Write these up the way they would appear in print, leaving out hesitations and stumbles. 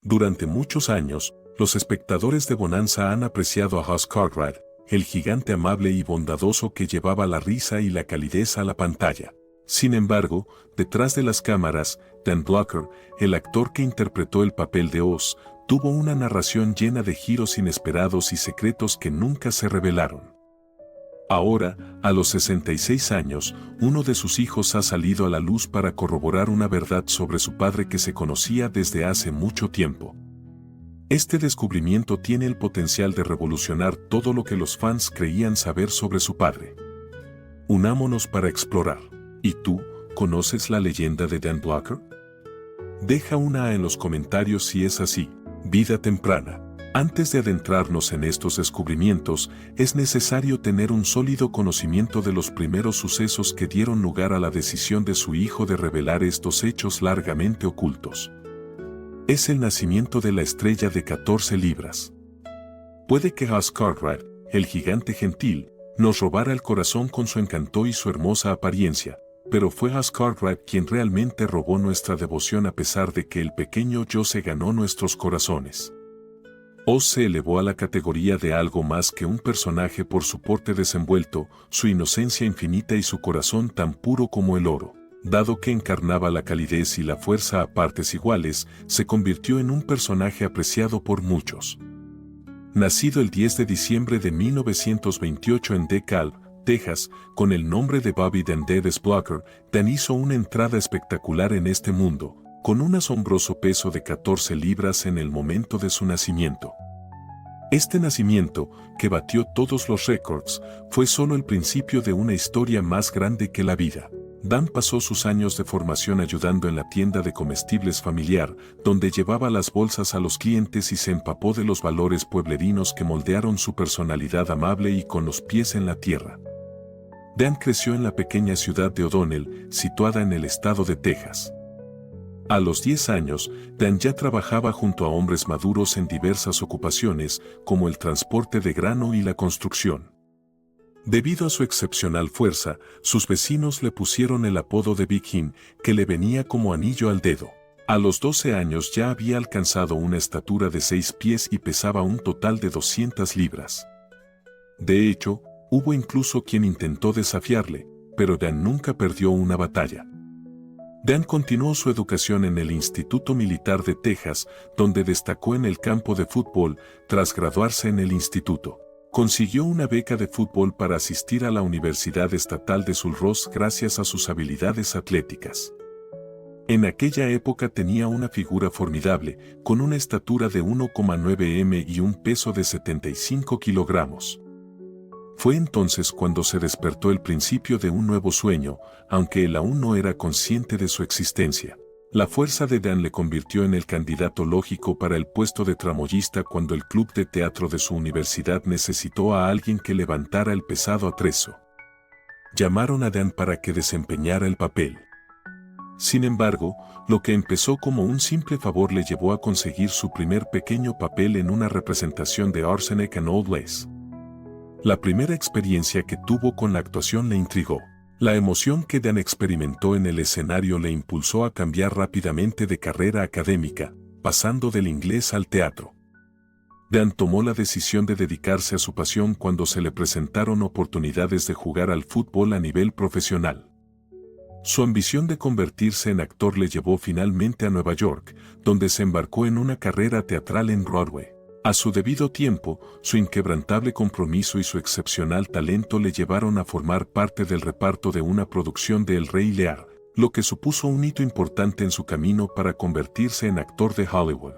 Durante muchos años, los espectadores de Bonanza han apreciado a Hoss Cartwright, el gigante amable y bondadoso que llevaba la risa y la calidez a la pantalla. Sin embargo, detrás de las cámaras, Dan Blocker, el actor que interpretó el papel de Oz, tuvo una narración llena de giros inesperados y secretos que nunca se revelaron. Ahora, a los 66 años, uno de sus hijos ha salido a la luz para corroborar una verdad sobre su padre que se conocía desde hace mucho tiempo. Este descubrimiento tiene el potencial de revolucionar todo lo que los fans creían saber sobre su padre. Unámonos para explorar. ¿Y tú, conoces la leyenda de Dan Blocker? Deja una A en los comentarios si es así. Vida temprana. Antes de adentrarnos en estos descubrimientos, es necesario tener un sólido conocimiento de los primeros sucesos que dieron lugar a la decisión de su hijo de revelar estos hechos largamente ocultos. Es el nacimiento de la estrella de 14 libras. Puede que Hoss Cartwright, el gigante gentil, nos robara el corazón con su encanto y su hermosa apariencia, pero fue Hoss Cartwright quien realmente robó nuestra devoción a pesar de que el pequeño yo se ganó nuestros corazones. Oz se elevó a la categoría de algo más que un personaje por su porte desenvuelto, su inocencia infinita y su corazón tan puro como el oro. Dado que encarnaba la calidez y la fuerza a partes iguales, se convirtió en un personaje apreciado por muchos. Nacido el 10 de diciembre de 1928 en DeKalb, Texas, con el nombre de Bobby Dan Davis Blocker, Dan hizo una entrada espectacular en este mundo, con un asombroso peso de 14 libras en el momento de su nacimiento. Este nacimiento, que batió todos los récords, fue solo el principio de una historia más grande que la vida. Dan pasó sus años de formación ayudando en la tienda de comestibles familiar, donde llevaba las bolsas a los clientes y se empapó de los valores pueblerinos que moldearon su personalidad amable y con los pies en la tierra. Dan creció en la pequeña ciudad de O'Donnell, situada en el estado de Texas. A los 10 años, Dan ya trabajaba junto a hombres maduros en diversas ocupaciones, como el transporte de grano y la construcción. Debido a su excepcional fuerza, sus vecinos le pusieron el apodo de Big Jim, que le venía como anillo al dedo. A los 12 años ya había alcanzado una estatura de 6 pies y pesaba un total de 200 libras. De hecho, hubo incluso quien intentó desafiarle, pero Dan nunca perdió una batalla. Dan continuó su educación en el Instituto Militar de Texas, donde destacó en el campo de fútbol. Tras graduarse en el instituto, consiguió una beca de fútbol para asistir a la Universidad Estatal de Sul Ross gracias a sus habilidades atléticas. En aquella época tenía una figura formidable, con una estatura de 1,9 m y un peso de 75 kilogramos. Fue entonces cuando se despertó el principio de un nuevo sueño, aunque él aún no era consciente de su existencia. La fuerza de Dan le convirtió en el candidato lógico para el puesto de tramoyista cuando el club de teatro de su universidad necesitó a alguien que levantara el pesado atrezo. Llamaron a Dan para que desempeñara el papel. Sin embargo, lo que empezó como un simple favor le llevó a conseguir su primer pequeño papel en una representación de Arsenic and Old Lace. La primera experiencia que tuvo con la actuación le intrigó. La emoción que Dan experimentó en el escenario le impulsó a cambiar rápidamente de carrera académica, pasando del inglés al teatro. Dan tomó la decisión de dedicarse a su pasión cuando se le presentaron oportunidades de jugar al fútbol a nivel profesional. Su ambición de convertirse en actor le llevó finalmente a Nueva York, donde se embarcó en una carrera teatral en Broadway. A su debido tiempo, su inquebrantable compromiso y su excepcional talento le llevaron a formar parte del reparto de una producción de El Rey Lear, lo que supuso un hito importante en su camino para convertirse en actor de Hollywood.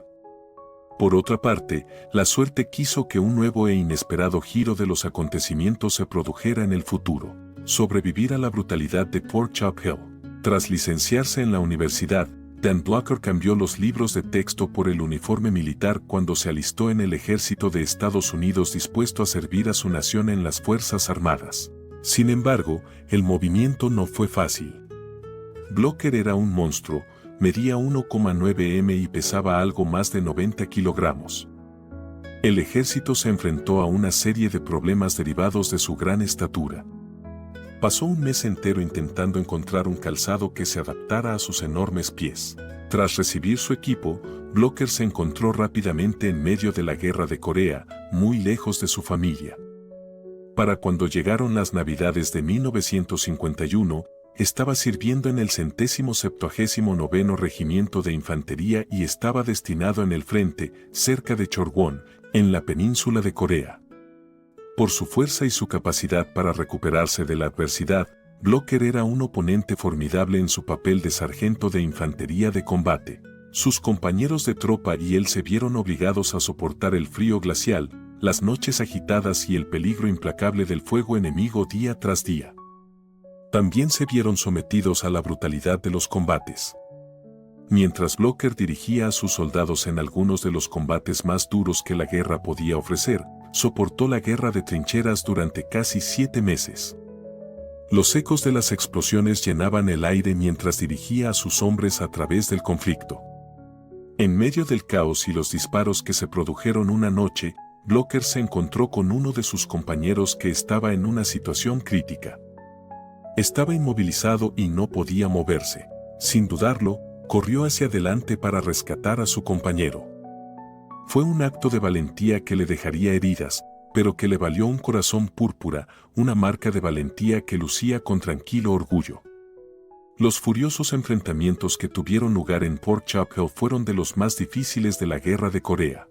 Por otra parte, la suerte quiso que un nuevo e inesperado giro de los acontecimientos se produjera en el futuro: sobrevivir a la brutalidad de Pork Chop Hill. Tras licenciarse en la universidad, Dan Blocker cambió los libros de texto por el uniforme militar cuando se alistó en el ejército de Estados Unidos dispuesto a servir a su nación en las Fuerzas Armadas. Sin embargo, el movimiento no fue fácil. Blocker era un monstruo, medía 1,9 m y pesaba algo más de 90 kilogramos. El ejército se enfrentó a una serie de problemas derivados de su gran estatura. Pasó un mes entero intentando encontrar un calzado que se adaptara a sus enormes pies. Tras recibir su equipo, Blocker se encontró rápidamente en medio de la guerra de Corea, muy lejos de su familia. Para cuando llegaron las Navidades de 1951, estaba sirviendo en el 179º Regimiento de Infantería y estaba destinado en el frente, cerca de Chorwon, en la península de Corea. Por su fuerza y su capacidad para recuperarse de la adversidad, Blocker era un oponente formidable en su papel de sargento de infantería de combate. Sus compañeros de tropa y él se vieron obligados a soportar el frío glacial, las noches agitadas y el peligro implacable del fuego enemigo día tras día. También se vieron sometidos a la brutalidad de los combates. Mientras Blocker dirigía a sus soldados en algunos de los combates más duros que la guerra podía ofrecer, soportó la guerra de trincheras durante casi 7 meses. Los ecos de las explosiones llenaban el aire mientras dirigía a sus hombres a través del conflicto. En medio del caos y los disparos que se produjeron una noche, Blocker se encontró con uno de sus compañeros que estaba en una situación crítica. Estaba inmovilizado y no podía moverse. Sin dudarlo, corrió hacia adelante para rescatar a su compañero. Fue un acto de valentía que le dejaría heridas, pero que le valió un corazón púrpura, una marca de valentía que lucía con tranquilo orgullo. Los furiosos enfrentamientos que tuvieron lugar en Port Chapel fueron de los más difíciles de la Guerra de Corea.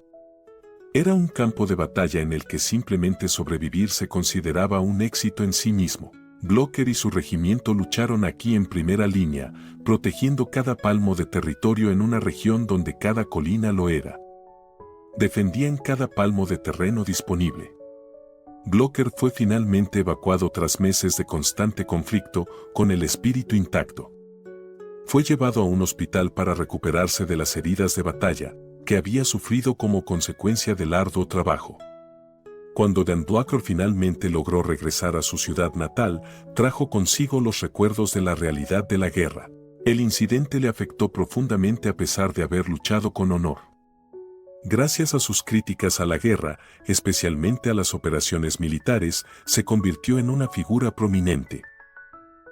Era un campo de batalla en el que simplemente sobrevivir se consideraba un éxito en sí mismo. Blocker y su regimiento lucharon aquí en primera línea, protegiendo cada palmo de territorio en una región donde cada colina lo era. Defendían cada palmo de terreno disponible. Blocker fue finalmente evacuado tras meses de constante conflicto, con el espíritu intacto. Fue llevado a un hospital para recuperarse de las heridas de batalla que había sufrido como consecuencia del arduo trabajo. Cuando Dan Blocker finalmente logró regresar a su ciudad natal, trajo consigo los recuerdos de la realidad de la guerra. El incidente le afectó profundamente a pesar de haber luchado con honor. Gracias a sus críticas a la guerra, especialmente a las operaciones militares, se convirtió en una figura prominente.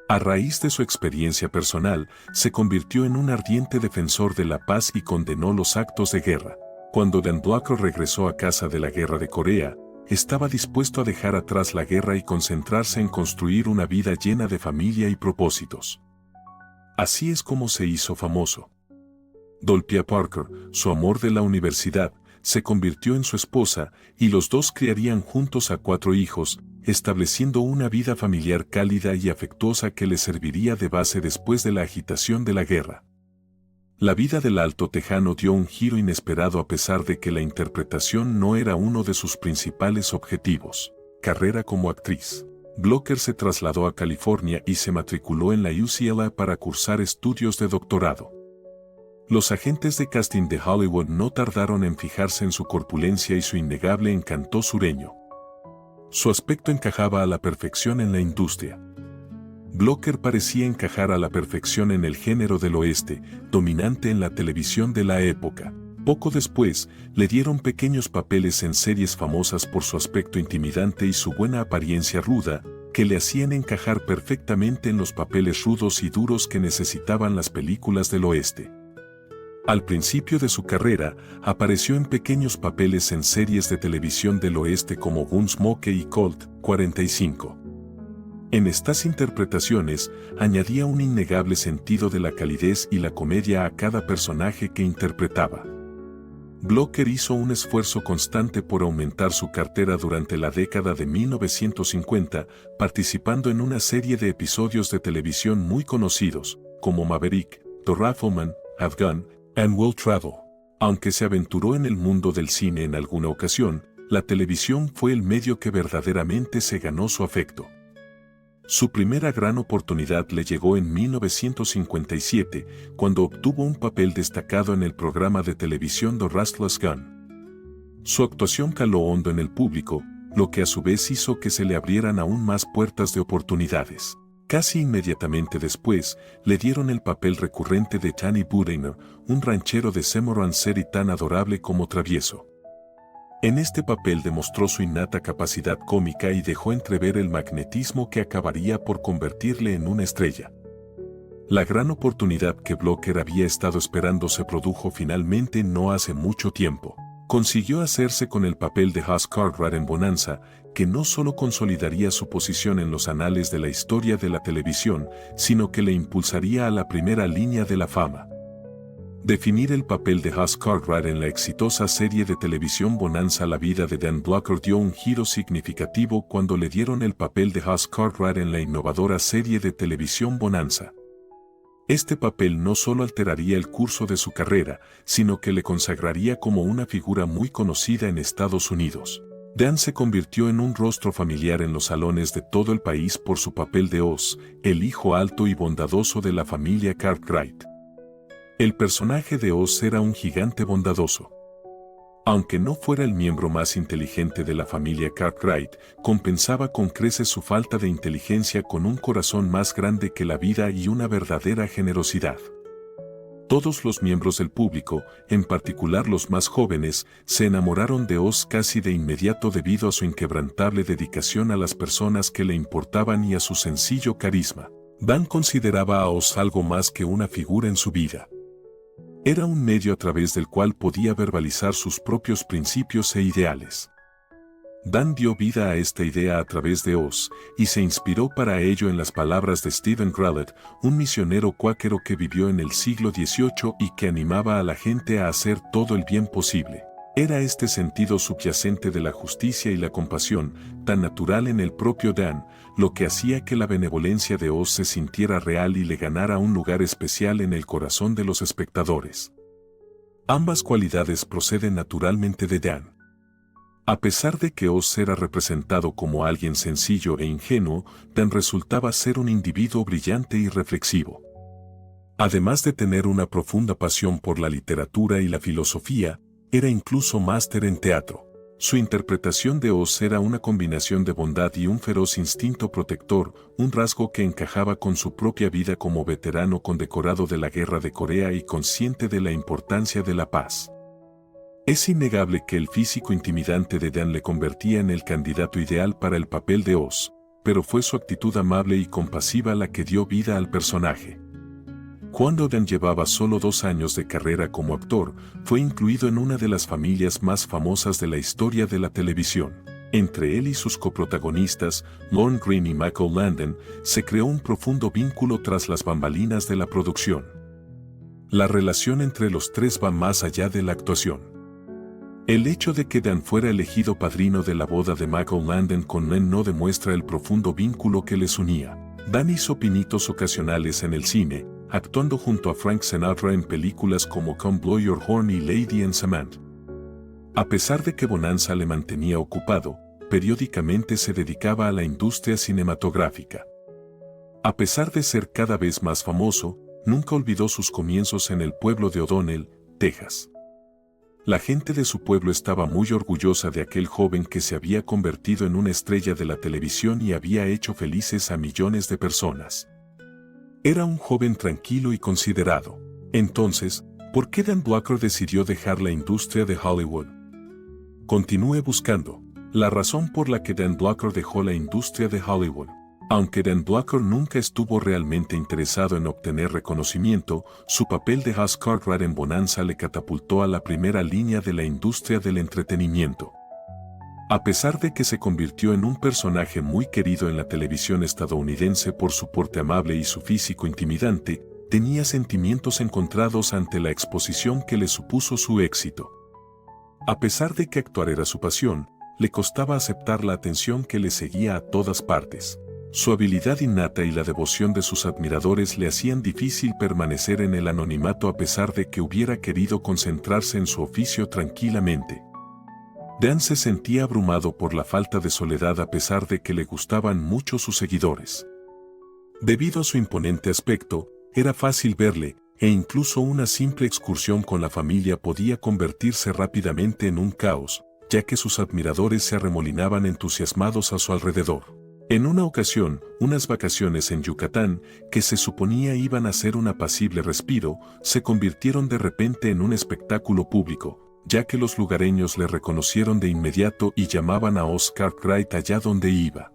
A raíz de su experiencia personal, se convirtió en un ardiente defensor de la paz y condenó los actos de guerra. Cuando Dan Blocker regresó a casa de la Guerra de Corea, estaba dispuesto a dejar atrás la guerra y concentrarse en construir una vida llena de familia y propósitos. Así es como se hizo famoso. Dolphy Parker, su amor de la universidad, se convirtió en su esposa y los dos criarían juntos a 4 hijos, estableciendo una vida familiar cálida y afectuosa que les serviría de base después de la agitación de la guerra. La vida del alto tejano dio un giro inesperado a pesar de que la interpretación no era uno de sus principales objetivos. Carrera como actriz. Blocker se trasladó a California y se matriculó en la UCLA para cursar estudios de doctorado. Los agentes de casting de Hollywood no tardaron en fijarse en su corpulencia y su innegable encanto sureño. Su aspecto encajaba a la perfección en la industria. Blocker parecía encajar a la perfección en el género del oeste, dominante en la televisión de la época. Poco después, le dieron pequeños papeles en series famosas por su aspecto intimidante y su buena apariencia ruda, que le hacían encajar perfectamente en los papeles rudos y duros que necesitaban las películas del oeste. Al principio de su carrera, apareció en pequeños papeles en series de televisión del oeste como Gunsmoke y Colt 45. En estas interpretaciones, añadía un innegable sentido de la calidez y la comedia a cada personaje que interpretaba. Blocker hizo un esfuerzo constante por aumentar su cartera durante la década de 1950, participando en una serie de episodios de televisión muy conocidos, como Maverick, The Rifleman, Afghan, and Will Travel. Aunque se aventuró en el mundo del cine en alguna ocasión, la televisión fue el medio que verdaderamente se ganó su afecto. Su primera gran oportunidad le llegó en 1957, cuando obtuvo un papel destacado en el programa de televisión The Restless Gun. Su actuación caló hondo en el público, lo que a su vez hizo que se le abrieran aún más puertas de oportunidades. Casi inmediatamente después, le dieron el papel recurrente de Danny Budeiner, un ranchero de Cimarron City tan adorable como travieso. En este papel demostró su innata capacidad cómica y dejó entrever el magnetismo que acabaría por convertirle en una estrella. La gran oportunidad que Blocker había estado esperando se produjo finalmente no hace mucho tiempo. Consiguió hacerse con el papel de Hoss Cartwright en Bonanza, que no solo consolidaría su posición en los anales de la historia de la televisión, sino que le impulsaría a la primera línea de la fama. Definir el papel de Hoss Cartwright en la exitosa serie de televisión Bonanza. La vida de Dan Blocker dio un giro significativo cuando le dieron el papel de Hoss Cartwright en la innovadora serie de televisión Bonanza. Este papel no solo alteraría el curso de su carrera, sino que le consagraría como una figura muy conocida en Estados Unidos. Dan se convirtió en un rostro familiar en los salones de todo el país por su papel de Oz, el hijo alto y bondadoso de la familia Cartwright. El personaje de Oz era un gigante bondadoso. Aunque no fuera el miembro más inteligente de la familia Cartwright, compensaba con creces su falta de inteligencia con un corazón más grande que la vida y una verdadera generosidad. Todos los miembros del público, en particular los más jóvenes, se enamoraron de Oz casi de inmediato debido a su inquebrantable dedicación a las personas que le importaban y a su sencillo carisma. Dan consideraba a Oz algo más que una figura en su vida. Era un medio a través del cual podía verbalizar sus propios principios e ideales. Dan dio vida a esta idea a través de Oz, y se inspiró para ello en las palabras de Stephen Grallett, un misionero cuáquero que vivió en el siglo XVIII y que animaba a la gente a hacer todo el bien posible. Era este sentido subyacente de la justicia y la compasión, tan natural en el propio Dan, lo que hacía que la benevolencia de Oz se sintiera real y le ganara un lugar especial en el corazón de los espectadores. Ambas cualidades proceden naturalmente de Dan. A pesar de que Oz era representado como alguien sencillo e ingenuo, Dan resultaba ser un individuo brillante y reflexivo. Además de tener una profunda pasión por la literatura y la filosofía, era incluso máster en teatro. Su interpretación de Oz era una combinación de bondad y un feroz instinto protector, un rasgo que encajaba con su propia vida como veterano condecorado de la Guerra de Corea y consciente de la importancia de la paz. Es innegable que el físico intimidante de Dan le convertía en el candidato ideal para el papel de Oz, pero fue su actitud amable y compasiva la que dio vida al personaje. Cuando Dan llevaba solo 2 años de carrera como actor, fue incluido en una de las familias más famosas de la historia de la televisión. Entre él y sus coprotagonistas, Lorne Greene y Michael Landon, se creó un profundo vínculo tras las bambalinas de la producción. La relación entre los tres va más allá de la actuación. El hecho de que Dan fuera elegido padrino de la boda de Michael Landon con Lorne no demuestra el profundo vínculo que les unía. Dan hizo pinitos ocasionales en el cine, actuando junto a Frank Sinatra en películas como Come Blow Your Horn y Lady and Cement. A pesar de que Bonanza le mantenía ocupado, periódicamente se dedicaba a la industria cinematográfica. A pesar de ser cada vez más famoso, nunca olvidó sus comienzos en el pueblo de O'Donnell, Texas. La gente de su pueblo estaba muy orgullosa de aquel joven que se había convertido en una estrella de la televisión y había hecho felices a millones de personas. Era un joven tranquilo y considerado. Entonces, ¿por qué Dan Blocker decidió dejar la industria de Hollywood? Continúe buscando. La razón por la que Dan Blocker dejó la industria de Hollywood. Aunque Dan Blocker nunca estuvo realmente interesado en obtener reconocimiento, su papel de Hoss Cartwright en Bonanza le catapultó a la primera línea de la industria del entretenimiento. A pesar de que se convirtió en un personaje muy querido en la televisión estadounidense por su porte amable y su físico intimidante, tenía sentimientos encontrados ante la exposición que le supuso su éxito. A pesar de que actuar era su pasión, le costaba aceptar la atención que le seguía a todas partes. Su habilidad innata y la devoción de sus admiradores le hacían difícil permanecer en el anonimato a pesar de que hubiera querido concentrarse en su oficio tranquilamente. Dan se sentía abrumado por la falta de soledad a pesar de que le gustaban mucho sus seguidores. Debido a su imponente aspecto, era fácil verle, e incluso una simple excursión con la familia podía convertirse rápidamente en un caos, ya que sus admiradores se arremolinaban entusiasmados a su alrededor. En una ocasión, unas vacaciones en Yucatán, que se suponía iban a ser un apacible respiro, se convirtieron de repente en un espectáculo público, ya que los lugareños le reconocieron de inmediato y llamaban a Oz Cartwright allá donde iba.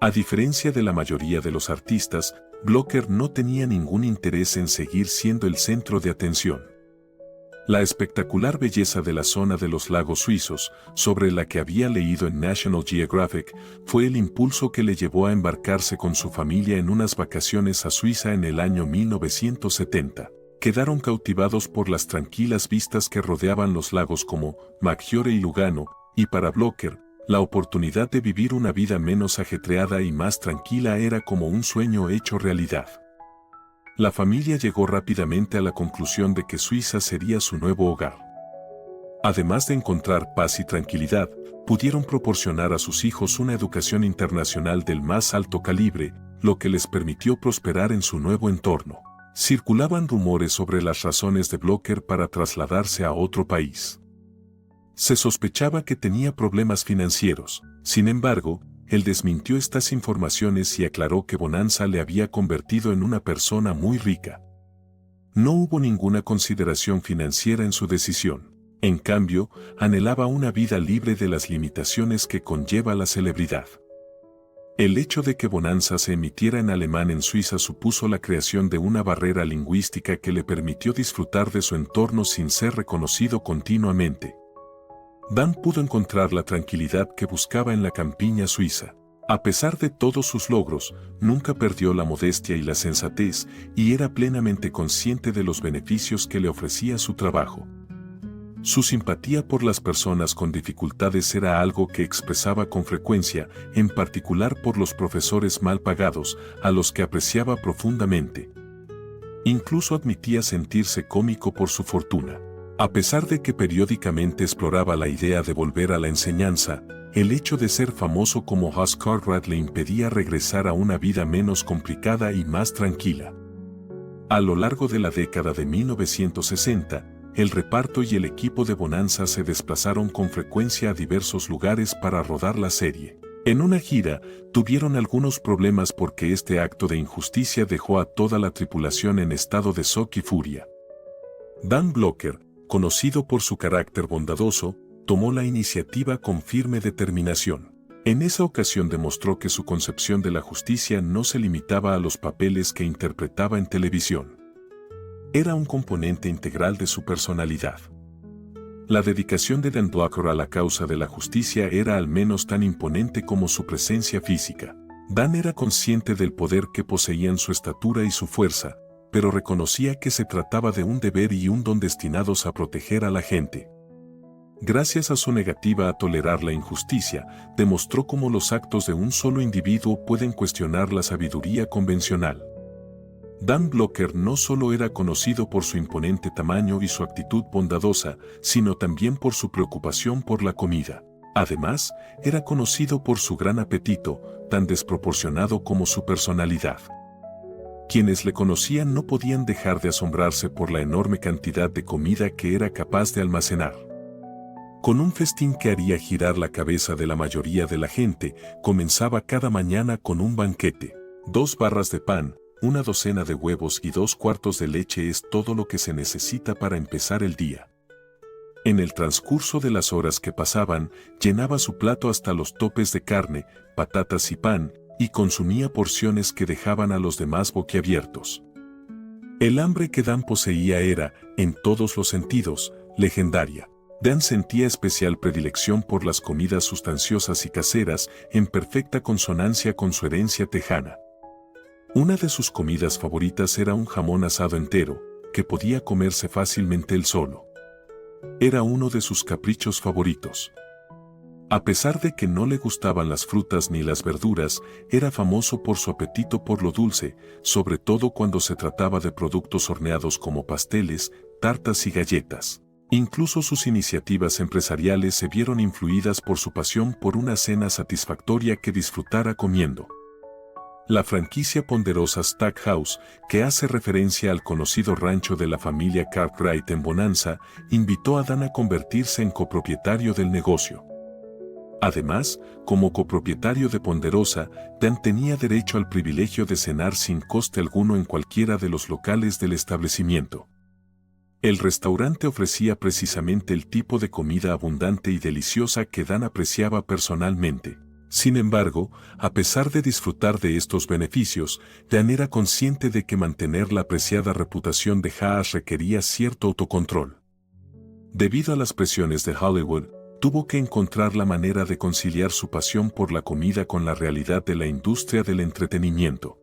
A diferencia de la mayoría de los artistas, Blocker no tenía ningún interés en seguir siendo el centro de atención. La espectacular belleza de la zona de los lagos suizos, sobre la que había leído en National Geographic, fue el impulso que le llevó a embarcarse con su familia en unas vacaciones a Suiza en el año 1970. Quedaron cautivados por las tranquilas vistas que rodeaban los lagos como Maggiore y Lugano, y para Blocker, la oportunidad de vivir una vida menos ajetreada y más tranquila era como un sueño hecho realidad. La familia llegó rápidamente a la conclusión de que Suiza sería su nuevo hogar. Además de encontrar paz y tranquilidad, pudieron proporcionar a sus hijos una educación internacional del más alto calibre, lo que les permitió prosperar en su nuevo entorno. Circulaban rumores sobre las razones de Blocker para trasladarse a otro país. Se sospechaba que tenía problemas financieros. Sin embargo, él desmintió estas informaciones y aclaró que Bonanza le había convertido en una persona muy rica. No hubo ninguna consideración financiera en su decisión. En cambio, anhelaba una vida libre de las limitaciones que conlleva la celebridad. El hecho de que Bonanza se emitiera en alemán en Suiza supuso la creación de una barrera lingüística que le permitió disfrutar de su entorno sin ser reconocido continuamente. Dan pudo encontrar la tranquilidad que buscaba en la campiña suiza. A pesar de todos sus logros, nunca perdió la modestia y la sensatez, y era plenamente consciente de los beneficios que le ofrecía su trabajo. Su simpatía por las personas con dificultades era algo que expresaba con frecuencia, en particular por los profesores mal pagados, a los que apreciaba profundamente. Incluso admitía sentirse cómico por su fortuna. A pesar de que periódicamente exploraba la idea de volver a la enseñanza, el hecho de ser famoso como Huss Cartwright le impedía regresar a una vida menos complicada y más tranquila. A lo largo de la década de 1960, el reparto y el equipo de Bonanza se desplazaron con frecuencia a diversos lugares para rodar la serie. En una gira, tuvieron algunos problemas porque este acto de injusticia dejó a toda la tripulación en estado de shock y furia. Dan Blocker, conocido por su carácter bondadoso, tomó la iniciativa con firme determinación. En esa ocasión demostró que su concepción de la justicia no se limitaba a los papeles que interpretaba en televisión. Era un componente integral de su personalidad. La dedicación de Dan Blocker a la causa de la justicia era al menos tan imponente como su presencia física. Dan era consciente del poder que poseían su estatura y su fuerza, pero reconocía que se trataba de un deber y un don destinados a proteger a la gente. Gracias a su negativa a tolerar la injusticia, demostró cómo los actos de un solo individuo pueden cuestionar la sabiduría convencional. Dan Blocker no solo era conocido por su imponente tamaño y su actitud bondadosa, sino también por su preocupación por la comida. Además, era conocido por su gran apetito, tan desproporcionado como su personalidad. Quienes le conocían no podían dejar de asombrarse por la enorme cantidad de comida que era capaz de almacenar. Con un festín que haría girar la cabeza de la mayoría de la gente, comenzaba cada mañana con un banquete. 2 barras de pan, una docena de huevos y 2 cuartos de leche es todo lo que se necesita para empezar el día. En el transcurso de las horas que pasaban, llenaba su plato hasta los topes de carne, patatas y pan, y consumía porciones que dejaban a los demás boquiabiertos. El hambre que Dan poseía era, en todos los sentidos, legendaria. Dan sentía especial predilección por las comidas sustanciosas y caseras, en perfecta consonancia con su herencia tejana. Una de sus comidas favoritas era un jamón asado entero, que podía comerse fácilmente él solo. Era uno de sus caprichos favoritos. A pesar de que no le gustaban las frutas ni las verduras, era famoso por su apetito por lo dulce, sobre todo cuando se trataba de productos horneados como pasteles, tartas y galletas. Incluso sus iniciativas empresariales se vieron influidas por su pasión por una cena satisfactoria que disfrutara comiendo. La franquicia ponderosa Stackhouse, que hace referencia al conocido rancho de la familia Cartwright en Bonanza, invitó a Dan a convertirse en copropietario del negocio. Además, como copropietario de Ponderosa, Dan tenía derecho al privilegio de cenar sin coste alguno en cualquiera de los locales del establecimiento. El restaurante ofrecía precisamente el tipo de comida abundante y deliciosa que Dan apreciaba personalmente. Sin embargo, a pesar de disfrutar de estos beneficios, Dan era consciente de que mantener la apreciada reputación de Haas requería cierto autocontrol. Debido a las presiones de Hollywood, tuvo que encontrar la manera de conciliar su pasión por la comida con la realidad de la industria del entretenimiento.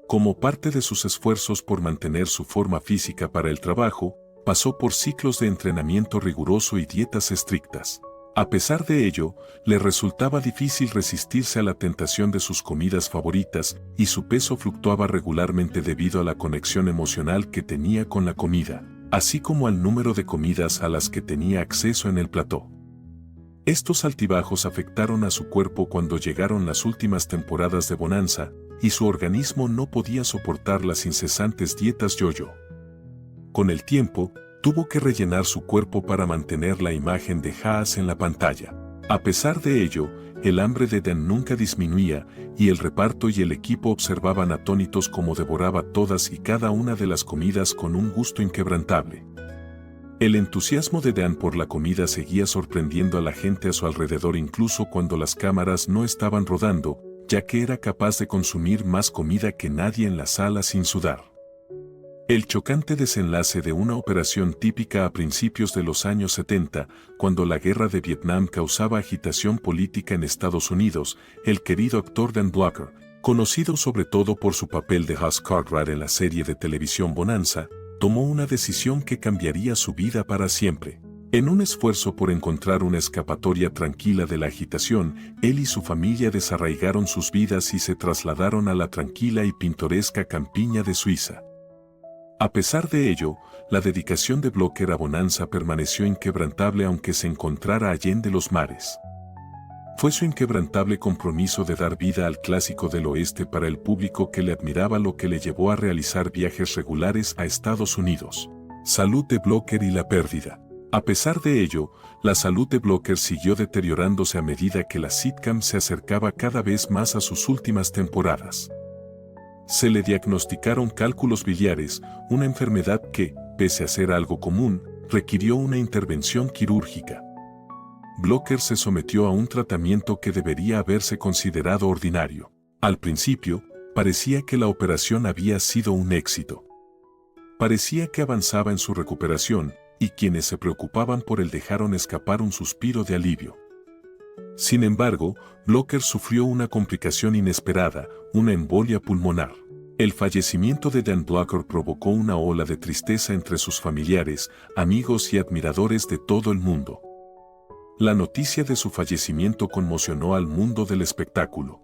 Como parte de sus esfuerzos por mantener su forma física para el trabajo, pasó por ciclos de entrenamiento riguroso y dietas estrictas. A pesar de ello, le resultaba difícil resistirse a la tentación de sus comidas favoritas y su peso fluctuaba regularmente debido a la conexión emocional que tenía con la comida, así como al número de comidas a las que tenía acceso en el plató. Estos altibajos afectaron a su cuerpo cuando llegaron las últimas temporadas de Bonanza, y su organismo no podía soportar las incesantes dietas yo-yo. Con el tiempo, tuvo que rellenar su cuerpo para mantener la imagen de Haas en la pantalla. A pesar de ello, el hambre de Dan nunca disminuía, y el reparto y el equipo observaban atónitos cómo devoraba todas y cada una de las comidas con un gusto inquebrantable. El entusiasmo de Dan por la comida seguía sorprendiendo a la gente a su alrededor incluso cuando las cámaras no estaban rodando, ya que era capaz de consumir más comida que nadie en la sala sin sudar. El chocante desenlace de una operación típica a principios de los años 70, cuando la guerra de Vietnam causaba agitación política en Estados Unidos, el querido actor Dan Blocker, conocido sobre todo por su papel de House Cartwright en la serie de televisión Bonanza, tomó una decisión que cambiaría su vida para siempre. En un esfuerzo por encontrar una escapatoria tranquila de la agitación, él y su familia desarraigaron sus vidas y se trasladaron a la tranquila y pintoresca campiña de Suiza. A pesar de ello, la dedicación de Blocker a Bonanza permaneció inquebrantable aunque se encontrara allende los mares. Fue su inquebrantable compromiso de dar vida al clásico del oeste para el público que le admiraba lo que le llevó a realizar viajes regulares a Estados Unidos. Salud de Blocker y la pérdida. A pesar de ello, la salud de Blocker siguió deteriorándose a medida que la sitcom se acercaba cada vez más a sus últimas temporadas. Se le diagnosticaron cálculos biliares, una enfermedad que, pese a ser algo común, requirió una intervención quirúrgica. Blocker se sometió a un tratamiento que debería haberse considerado ordinario. Al principio, parecía que la operación había sido un éxito. Parecía que avanzaba en su recuperación, y quienes se preocupaban por él dejaron escapar un suspiro de alivio. Sin embargo, Blocker sufrió una complicación inesperada, una embolia pulmonar. El fallecimiento de Dan Blocker provocó una ola de tristeza entre sus familiares, amigos y admiradores de todo el mundo. La noticia de su fallecimiento conmocionó al mundo del espectáculo.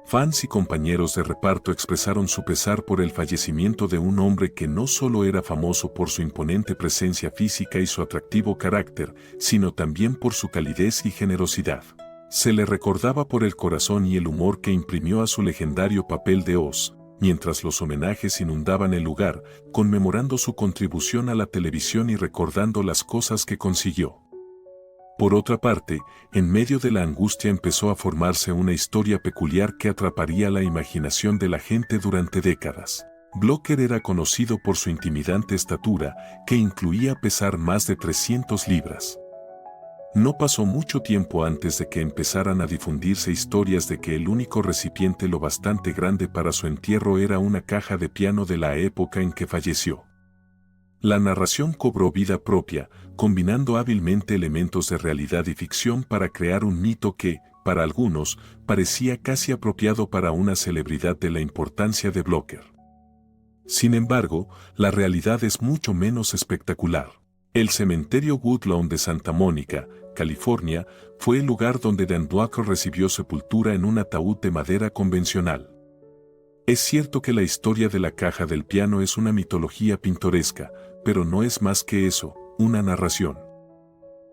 Fans y compañeros de reparto expresaron su pesar por el fallecimiento de un hombre que no solo era famoso por su imponente presencia física y su atractivo carácter, sino también por su calidez y generosidad. Se le recordaba por el corazón y el humor que imprimió a su legendario papel de Oz, mientras los homenajes inundaban el lugar, conmemorando su contribución a la televisión y recordando las cosas que consiguió. Por otra parte, en medio de la angustia empezó a formarse una historia peculiar que atraparía la imaginación de la gente durante décadas. Blocker era conocido por su intimidante estatura, que incluía pesar más de 300 libras. No pasó mucho tiempo antes de que empezaran a difundirse historias de que el único recipiente lo bastante grande para su entierro era una caja de piano de la época en que falleció. La narración cobró vida propia, combinando hábilmente elementos de realidad y ficción para crear un mito que, para algunos, parecía casi apropiado para una celebridad de la importancia de Blocker. Sin embargo, la realidad es mucho menos espectacular. El cementerio Woodlawn de Santa Mónica, California, fue el lugar donde Dan Blocker recibió sepultura en un ataúd de madera convencional. Es cierto que la historia de la caja del piano es una mitología pintoresca, pero no es más que eso, una narración.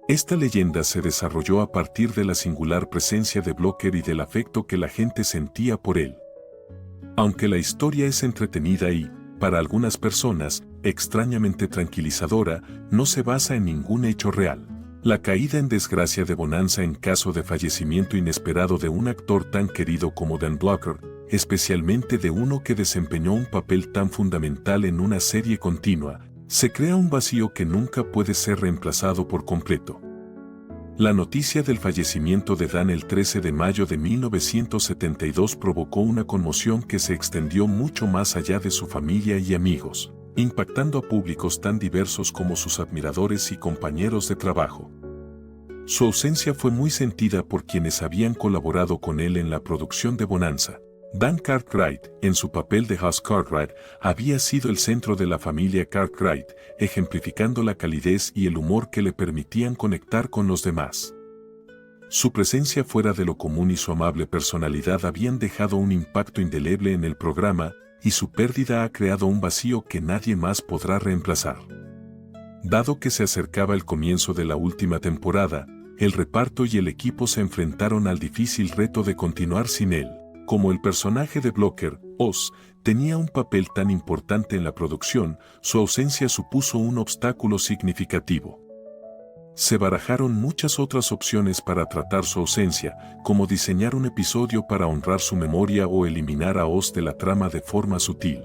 Esta leyenda se desarrolló a partir de la singular presencia de Blocker y del afecto que la gente sentía por él. Aunque la historia es entretenida y, para algunas personas, extrañamente tranquilizadora, no se basa en ningún hecho real. La caída en desgracia de Bonanza en caso de fallecimiento inesperado de un actor tan querido como Dan Blocker, especialmente de uno que desempeñó un papel tan fundamental en una serie continua, se crea un vacío que nunca puede ser reemplazado por completo. La noticia del fallecimiento de Dan el 13 de mayo de 1972 provocó una conmoción que se extendió mucho más allá de su familia y amigos, impactando a públicos tan diversos como sus admiradores y compañeros de trabajo. Su ausencia fue muy sentida por quienes habían colaborado con él en la producción de Bonanza. Dan Cartwright, en su papel de Hoss Cartwright, había sido el centro de la familia Cartwright, ejemplificando la calidez y el humor que le permitían conectar con los demás. Su presencia fuera de lo común y su amable personalidad habían dejado un impacto indeleble en el programa, y su pérdida ha creado un vacío que nadie más podrá reemplazar. Dado que se acercaba el comienzo de la última temporada, el reparto y el equipo se enfrentaron al difícil reto de continuar sin él. Como el personaje de Blocker, Oz, tenía un papel tan importante en la producción, su ausencia supuso un obstáculo significativo. Se barajaron muchas otras opciones para tratar su ausencia, como diseñar un episodio para honrar su memoria o eliminar a Oz de la trama de forma sutil.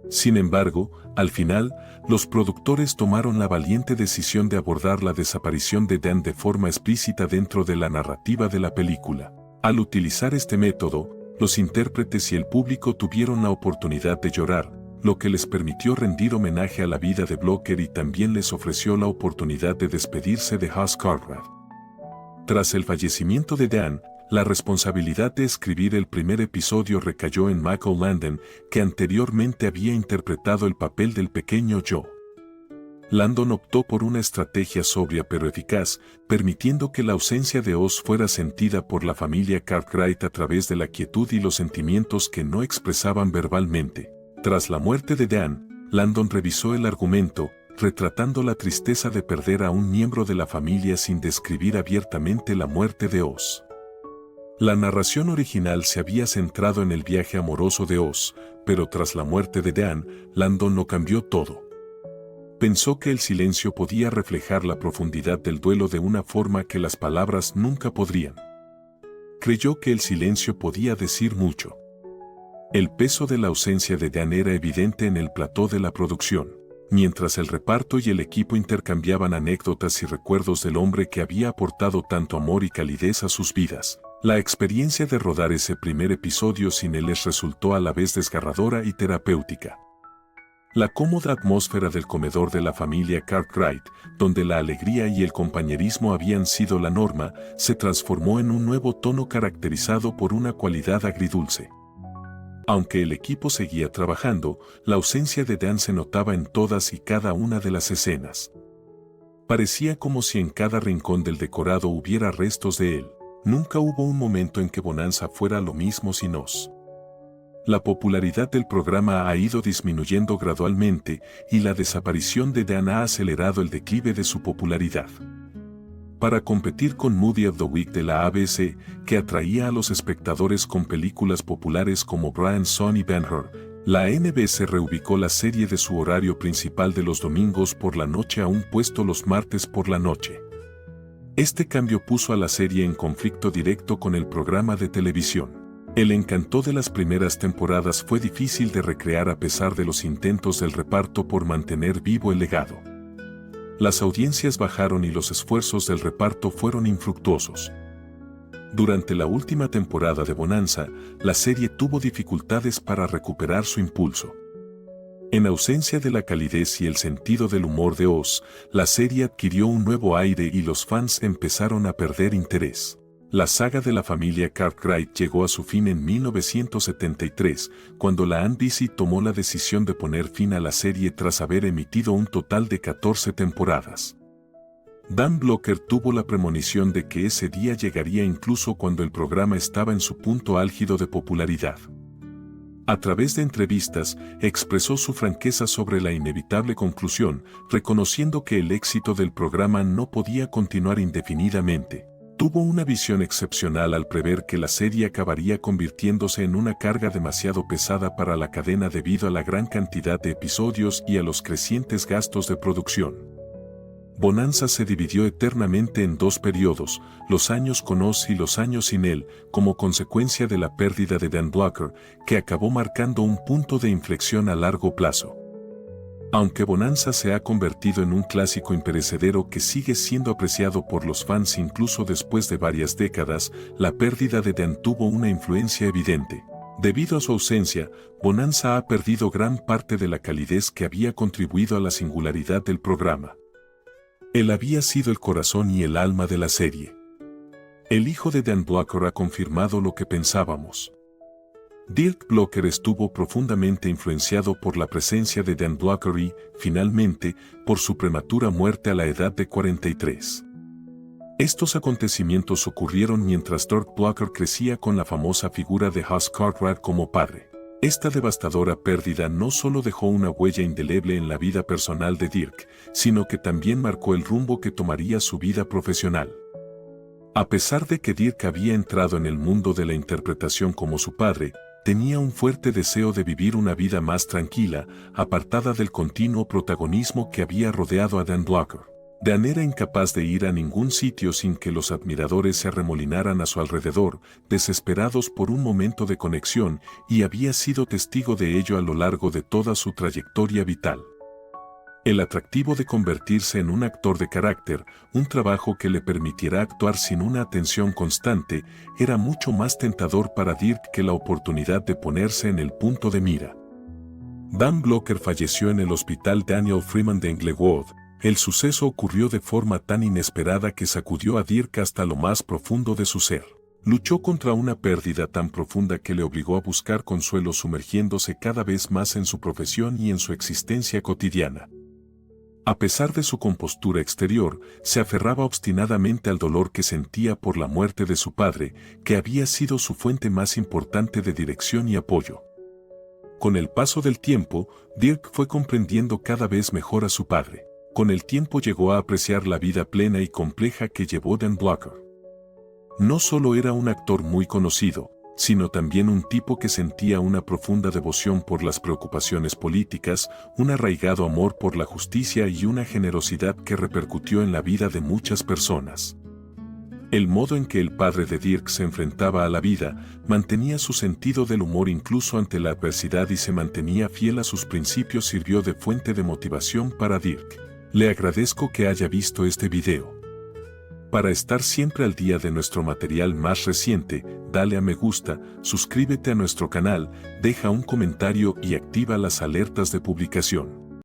Sin embargo, al final, los productores tomaron la valiente decisión de abordar la desaparición de Dan de forma explícita dentro de la narrativa de la película. Al utilizar este método, los intérpretes y el público tuvieron la oportunidad de llorar, lo que les permitió rendir homenaje a la vida de Blocker y también les ofreció la oportunidad de despedirse de Hoss Cartwright. Tras el fallecimiento de Dan, la responsabilidad de escribir el primer episodio recayó en Michael Landon, que anteriormente había interpretado el papel del pequeño Joe. Landon optó por una estrategia sobria pero eficaz, permitiendo que la ausencia de Oz fuera sentida por la familia Cartwright a través de la quietud y los sentimientos que no expresaban verbalmente. Tras la muerte de Dan, Landon revisó el argumento, retratando la tristeza de perder a un miembro de la familia sin describir abiertamente la muerte de Oz. La narración original se había centrado en el viaje amoroso de Oz, pero tras la muerte de Dan, Landon lo cambió todo. Pensó que el silencio podía reflejar la profundidad del duelo de una forma que las palabras nunca podrían. Creyó que el silencio podía decir mucho. El peso de la ausencia de Dan era evidente en el plató de la producción, mientras el reparto y el equipo intercambiaban anécdotas y recuerdos del hombre que había aportado tanto amor y calidez a sus vidas. La experiencia de rodar ese primer episodio sin él les resultó a la vez desgarradora y terapéutica. La cómoda atmósfera del comedor de la familia Cartwright, donde la alegría y el compañerismo habían sido la norma, se transformó en un nuevo tono caracterizado por una cualidad agridulce. Aunque el equipo seguía trabajando, la ausencia de Dan se notaba en todas y cada una de las escenas. Parecía como si en cada rincón del decorado hubiera restos de él. Nunca hubo un momento en que Bonanza fuera lo mismo sin Oz. La popularidad del programa ha ido disminuyendo gradualmente y la desaparición de Dan ha acelerado el declive de su popularidad. Para competir con Movie of the Week de la ABC, que atraía a los espectadores con películas populares como Brian Son y Ben-Hur, la NBC reubicó la serie de su horario principal de los domingos por la noche a un puesto los martes por la noche. Este cambio puso a la serie en conflicto directo con el programa de televisión. El encanto de las primeras temporadas fue difícil de recrear a pesar de los intentos del reparto por mantener vivo el legado. Las audiencias bajaron y los esfuerzos del reparto fueron infructuosos. Durante la última temporada de Bonanza, la serie tuvo dificultades para recuperar su impulso. En ausencia de la calidez y el sentido del humor de Oz, la serie adquirió un nuevo aire y los fans empezaron a perder interés. La saga de la familia Cartwright llegó a su fin en 1973, cuando la NBC tomó la decisión de poner fin a la serie tras haber emitido un total de 14 temporadas. Dan Blocker tuvo la premonición de que ese día llegaría incluso cuando el programa estaba en su punto álgido de popularidad. A través de entrevistas, expresó su franqueza sobre la inevitable conclusión, reconociendo que el éxito del programa no podía continuar indefinidamente. Tuvo una visión excepcional al prever que la serie acabaría convirtiéndose en una carga demasiado pesada para la cadena debido a la gran cantidad de episodios y a los crecientes gastos de producción. Bonanza se dividió eternamente en dos periodos, los años con Oz y los años sin él, como consecuencia de la pérdida de Dan Blocker, que acabó marcando un punto de inflexión a largo plazo. Aunque Bonanza se ha convertido en un clásico imperecedero que sigue siendo apreciado por los fans incluso después de varias décadas, la pérdida de Dan tuvo una influencia evidente. Debido a su ausencia, Bonanza ha perdido gran parte de la calidez que había contribuido a la singularidad del programa. Él había sido el corazón y el alma de la serie. El hijo de Dan Blocker ha confirmado lo que pensábamos. Dirk Blocker estuvo profundamente influenciado por la presencia de Dan Blocker y, finalmente, por su prematura muerte a la edad de 43. Estos acontecimientos ocurrieron mientras Dirk Blocker crecía con la famosa figura de Hoss Cartwright como padre. Esta devastadora pérdida no solo dejó una huella indeleble en la vida personal de Dirk, sino que también marcó el rumbo que tomaría su vida profesional. A pesar de que Dirk había entrado en el mundo de la interpretación como su padre, tenía un fuerte deseo de vivir una vida más tranquila, apartada del continuo protagonismo que había rodeado a Dan Blocker. Dan era incapaz de ir a ningún sitio sin que los admiradores se arremolinaran a su alrededor, desesperados por un momento de conexión, y había sido testigo de ello a lo largo de toda su trayectoria vital. El atractivo de convertirse en un actor de carácter, un trabajo que le permitiera actuar sin una atención constante, era mucho más tentador para Dirk que la oportunidad de ponerse en el punto de mira. Dan Blocker falleció en el Hospital Daniel Freeman de Englewood. El suceso ocurrió de forma tan inesperada que sacudió a Dirk hasta lo más profundo de su ser. Luchó contra una pérdida tan profunda que le obligó a buscar consuelo sumergiéndose cada vez más en su profesión y en su existencia cotidiana. A pesar de su compostura exterior, se aferraba obstinadamente al dolor que sentía por la muerte de su padre, que había sido su fuente más importante de dirección y apoyo. Con el paso del tiempo, Dirk fue comprendiendo cada vez mejor a su padre. Con el tiempo llegó a apreciar la vida plena y compleja que llevó Dan Blocker. No solo era un actor muy conocido, sino también un tipo que sentía una profunda devoción por las preocupaciones políticas, un arraigado amor por la justicia y una generosidad que repercutió en la vida de muchas personas. El modo en que el padre de Dirk se enfrentaba a la vida, mantenía su sentido del humor incluso ante la adversidad y se mantenía fiel a sus principios sirvió de fuente de motivación para Dirk. Le agradezco que haya visto este video. Para estar siempre al día de nuestro material más reciente, dale a me gusta, suscríbete a nuestro canal, deja un comentario y activa las alertas de publicación.